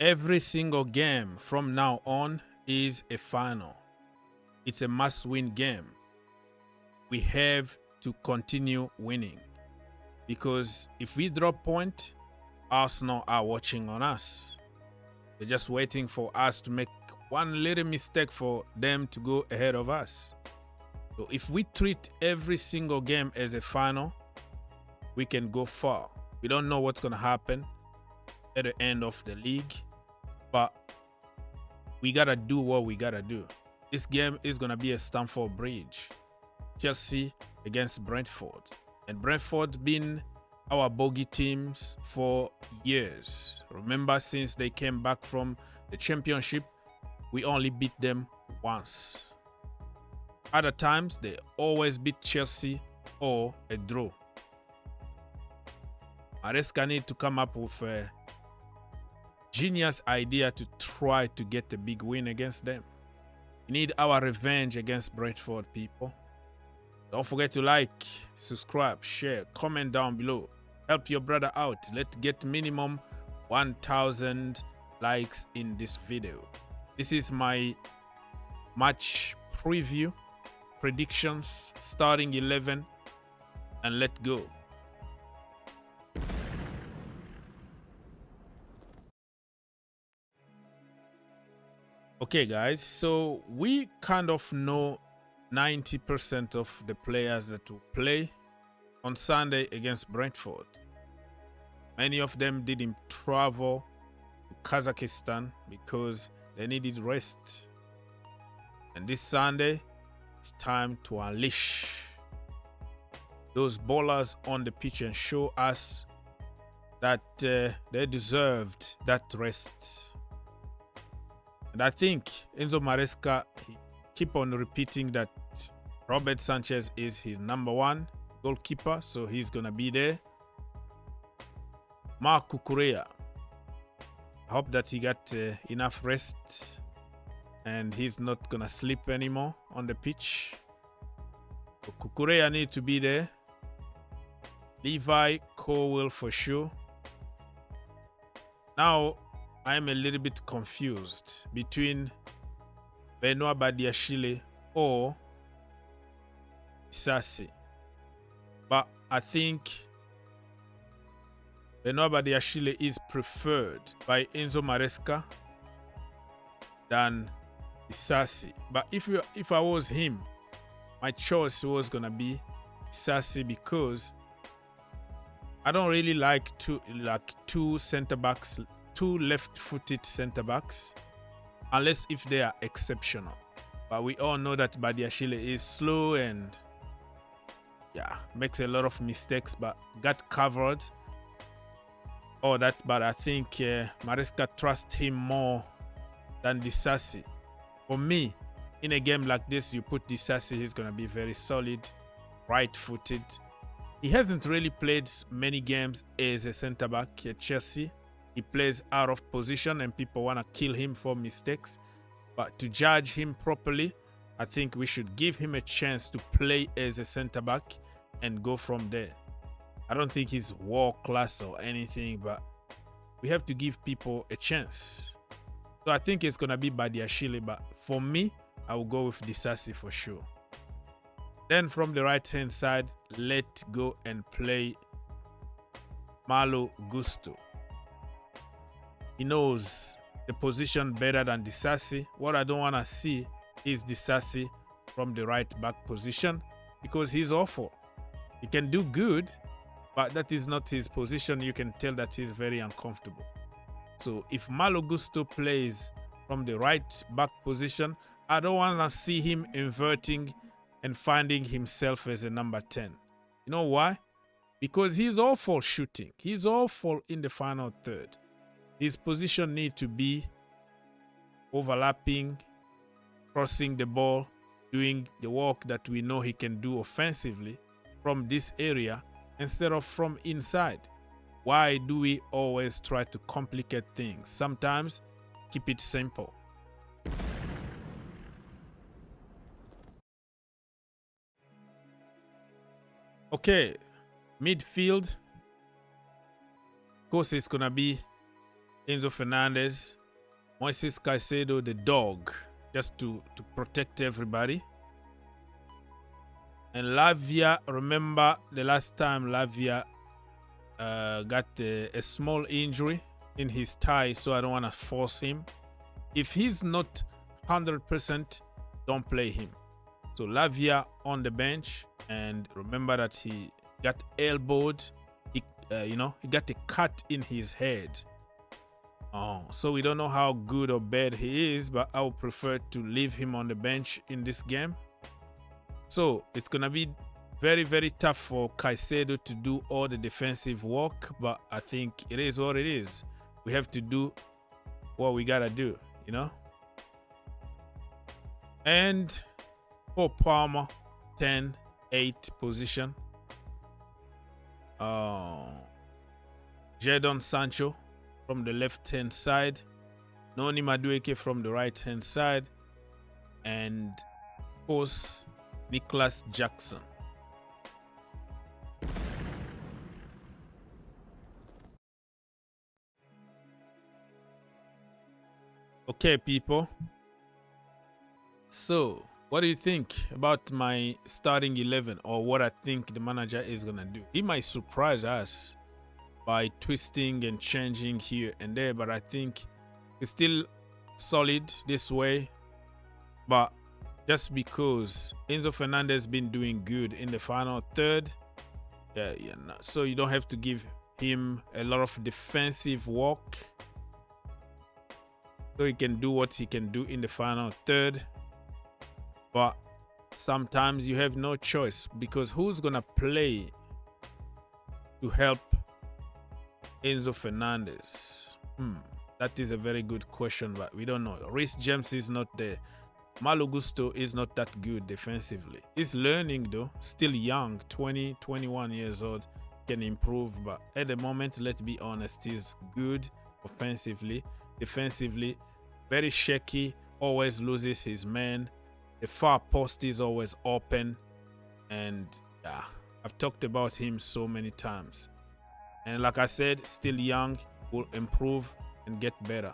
Every single game from now on is a final. It's a must-win game. We have to continue winning, because if we drop point, Arsenal are watching on us. They're just waiting for us to make one little mistake for them to go ahead of us. So if we treat every single game as a final, we can go far. We don't know what's going to happen at the end of the league, but we got to do what we got to do. This game is going to be a Stamford Bridge. Chelsea against Brentford. And Brentford been our bogey teams for years. Remember, since they came back from the championship, we only beat them once. Other times, they always beat Chelsea or a draw. Maresca need to come up with a genius idea to try to get a big win against them. We need our revenge against Brentford, people. Don't forget to like, subscribe, share, comment down below. Help your brother out. Let's get minimum 1,000 likes in this video. This is my match preview, predictions, starting 11, and let's go. Okay, guys, so we kind of know 90% of the players that will play on Sunday against Brentford. Many of them didn't travel to Kazakhstan because they needed rest. And this Sunday, it's time to unleash those ballers on the pitch and show us that they deserved that rest. And I think Enzo Maresca keep on repeating that Robert Sanchez is his #1 goalkeeper, so he's gonna be there. Marc Cucurella, I hope that he got enough rest and he's not gonna sleep anymore on the pitch. So Cucurella need to be there. Levi Colwill for sure. Now I'm a little bit confused between Benoit Badiashile or Sassi. But I think Benoit Badiashile is preferred by Enzo Maresca than Sassi. But if I was him, my choice was gonna be Sassi, because I don't really like two center backs, two left-footed center backs, unless if they are exceptional. But we all know that Badiashile is slow and makes a lot of mistakes, but got covered. All that, but I think Maresca trusts him more than Disasi. For me, in a game like this, you put Disasi, he's gonna be very solid, right-footed. He hasn't really played many games as a center back at Chelsea. He plays out of position and people want to kill him for mistakes. But to judge him properly, I think we should give him a chance to play as a center back and go from there. I don't think he's world class or anything, but we have to give people a chance. So I think it's going to be Badiashile, but for me, I will go with Disasi for sure. Then from the right-hand side, let's go and play Malo Gusto. He knows the position better than Disasi. What I don't want to see is Disasi from the right back position, because he's awful. He can do good, but that is not his position. You can tell that he's very uncomfortable. So if Malo Gusto plays from the right back position, I don't want to see him inverting and finding himself as a #10. You know why? Because he's awful shooting. He's awful in the final third. His position needs to be overlapping, crossing the ball, doing the work that we know he can do offensively from this area instead of from inside. Why do we always try to complicate things? Sometimes keep it simple. Okay, midfield. Of course, it's gonna be Enzo Fernandez, Moises Caicedo, the dog, just to protect everybody. And Lavia, remember the last time Lavia got a small injury in his thigh, so I don't want to force him. If he's not 100%, don't play him. So Lavia on the bench, and remember that he got elbowed. He got a cut in his head. So we don't know how good or bad he is, but I would prefer to leave him on the bench in this game. So it's gonna be very, very tough for Caicedo to do all the defensive work, but I think it is what it is. We have to do what we gotta do, you know. And for Palmer, 10-8 position. Jadon Sancho from the left-hand side. Noni Madueke from the right-hand side. And of course, Nicholas Jackson. Okay, people. So, what do you think about my starting 11, or what I think the manager is going to do? He might surprise us by twisting and changing here and there, but I think it's still solid this way. But just because Enzo Fernandez been doing good in the final third, so you don't have to give him a lot of defensive work, so he can do what he can do in the final third. But sometimes you have no choice, because who's gonna play to help Enzo Fernandez? That is a very good question, but we don't know. Reece James is not there. Malo Gusto is not that good defensively. He's learning though, still young, 20, 21 years old, can improve, but at the moment, let's be honest, he's good offensively. Defensively, very shaky, always loses his man. The far post is always open, and yeah, I've talked about him so many times. And like I said, still young, will improve and get better.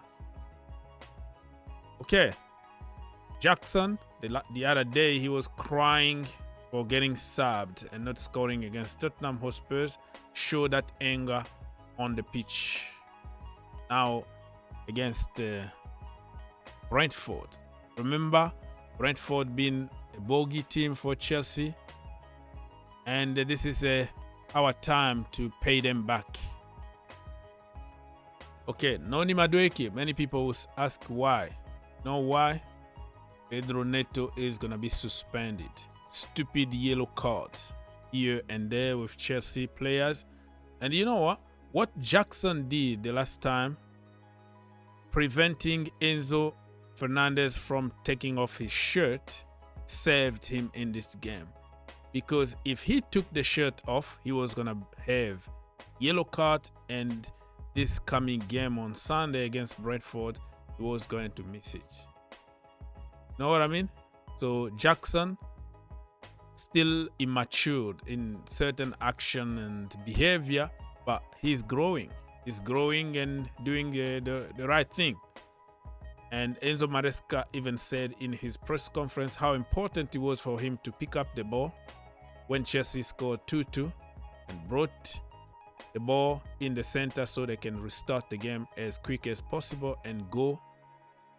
Okay, Jackson, the other day he was crying for getting subbed and not scoring against Tottenham Hotspurs. Show that anger on the pitch. Now against Brentford, remember Brentford being a bogey team for Chelsea, and this is our time to pay them back. Okay, Noni Madueke, many people will ask why. Know why? Pedro Neto is gonna be suspended. Stupid yellow card here and there with Chelsea players. And you know what? What Jackson did the last time, preventing Enzo Fernandez from taking off his shirt, saved him in this game. Because if he took the shirt off, he was gonna have yellow card, and this coming game on Sunday against Brentford, he was going to miss it. Know what I mean? So Jackson, still immature in certain action and behavior, but he's growing. He's growing and doing the right thing. And Enzo Maresca even said in his press conference how important it was for him to pick up the ball when Chelsea scored 2-2 and brought the ball in the center so they can restart the game as quick as possible and go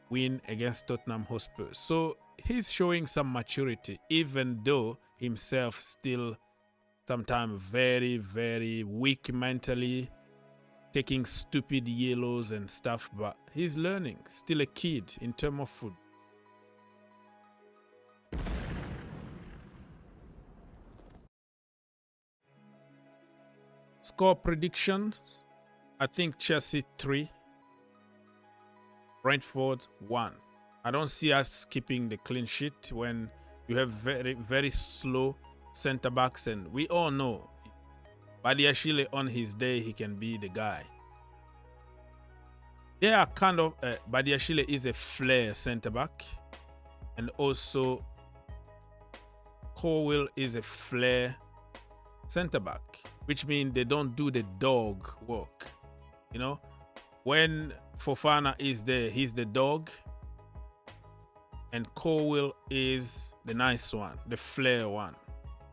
win against Tottenham Hotspur. So he's showing some maturity, even though himself still sometimes very, very weak mentally, taking stupid yellows and stuff, but he's learning. Still a kid in terms of football. Score predictions. I think Chelsea 3, Brentford 1. I don't see us keeping the clean sheet when you have very, very slow center backs, and we all know Badiashile on his day, he can be the guy. They are kind of Badiashile is a flair center back, and also Colwill is a flair center back, which means they don't do the dog work. You know, When Fofana is there, he's the dog. And Colwill is the nice one, the flair one.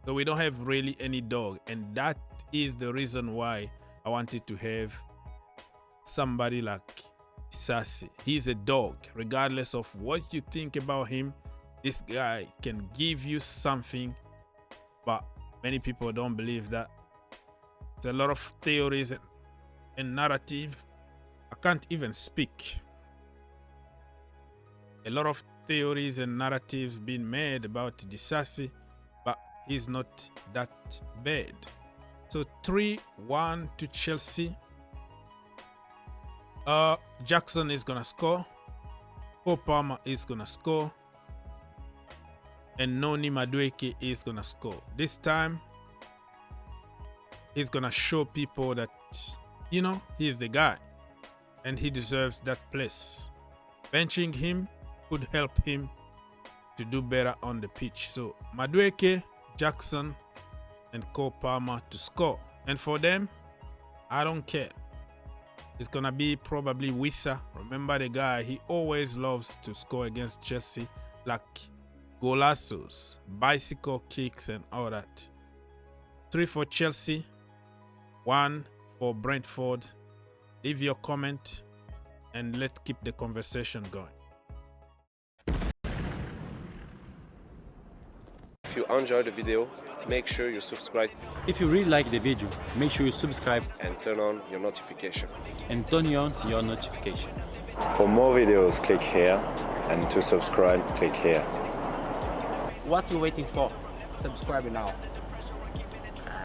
So we don't have really any dog. And that is the reason why I wanted to have somebody like Sassy. He's a dog. Regardless of what you think about him, this guy can give you something. But many people don't believe that. There's a lot of theories and narrative. I can't even speak. A lot of theories and narratives being made about Disasi, but he's not that bad. So 3-1 to Chelsea. Jackson is gonna score. Palmer is gonna score. And Noni Madueke is gonna score. This time, he's gonna show people that, you know, he's the guy. And he deserves that place. Benching him could help him to do better on the pitch. So Madueke, Jackson, and Cole Palmer to score. And for them, I don't care. It's gonna be probably Wissa. Remember the guy, he always loves to score against Chelsea, like golazos, bicycle kicks and all that. 3 for Chelsea, 1 for Brentford. Leave your comment and let's keep the conversation going. If you enjoyed the video, make sure you subscribe If you really like the video, make sure you subscribe and turn on your notification. and turn on your notification. For more videos, click here, and to subscribe, click here. What are you waiting for? Subscribe now.